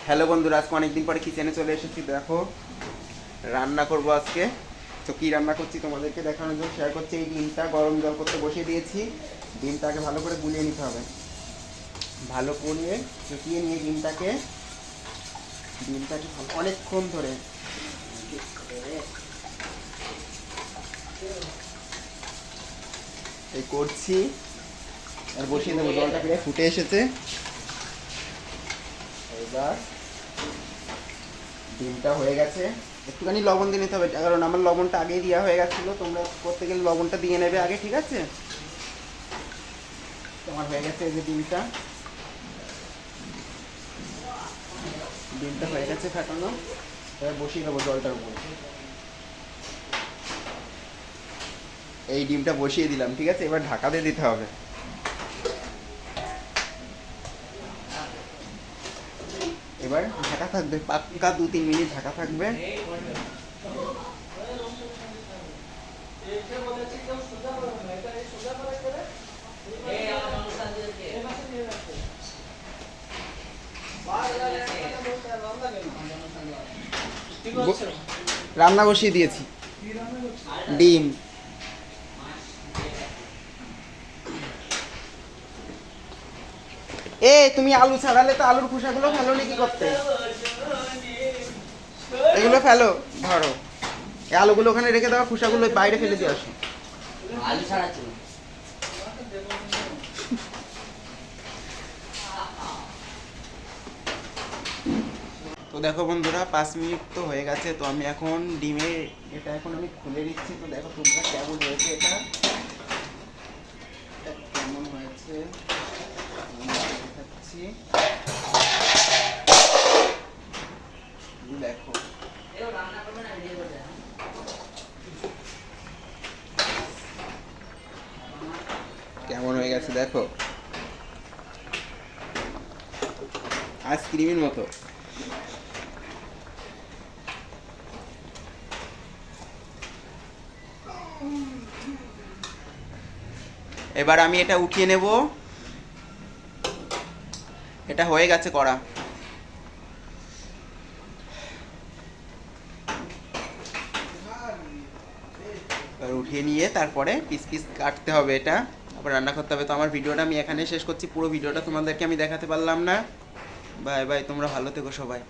Hello বন্ধুরা, আজকে অনেকদিন পরে কিচেনে চলে এসেছি। দেখো রান্না করব আজকে। তো কী রান্না করছি তোমাদেরকে দেখানোর জন্য শেয়ার করছি। এই ডিমটা গরম জল করতে বসিয়ে দিয়েছি। ডিমটাকে ভালো করে গুলিয়ে নিতে হবে। ভালো করে চুকিয়ে নিয়ে ডিমটাকে অনেকক্ষণ ধরে এই করছি। আর বসিয়ে দেবো। জলটা প্রায় ফুটে এসেছে। এবার ডিমটা হয়ে গেছে। একটুখানি লবণ দিয়ে নিতে হবে, কারণ আমার লবণটা আগেই দেওয়া হয়ে গেছিলো। তোমরা করতে গেলে লবণটা দিয়ে নেবে আগে, ঠিক আছে? তোমার হয়ে গেছে এই যে ডিমটা হয়ে গেছে ফাটানো। এবার বসিয়ে দেবো জলটার উপর। এই ডিমটা বসিয়ে দিলাম, ঠিক আছে? এবার ঢাকা দিয়ে দিতে হবে। এবার ঢাকা থাকবে পাক্কা 2-3 মিনিট ঢাকা থাকবে। রান্না বসিয়ে দিয়েছি। ডিম তুমি আলু ছাড়ালে তো আলুর খোসাগুলো ফেলো নাকি করতে? এগুলো ফেলো, ধরো এই আলুগুলো ওখানে রেখে দাও, খোসাগুলো বাইরে ফেলে দিয়ে আসো। আলু ছাড়াচ্ছি। তো দেখো বন্ধুরা, 5 মিনিট তো হয়ে গেছে। তো আমি এখন ডিমের এটা এখন আমি খুলে দিচ্ছি। তো দেখো তোমরা কেমন হয়েছে, এটা কেমন হয়েছে দেখাচ্ছি। দেখো কেমন হয়ে গেছে, দেখো আইসক্রিমের মতো। এবার আমি এটা উঠিয়ে নেব। এটা হয়ে গেছে করা। এবার উঠিয়ে নিয়ে তারপরে পিস পিস কাটতে হবে, এটা আবার রান্না করতে হবে। তো আমার ভিডিওটা আমি এখানে শেষ করছি। পুরো ভিডিওটা তোমাদেরকে আমি দেখাতে পারলাম না। বাই বাই, তোমরা ভালো থেকো সবাই।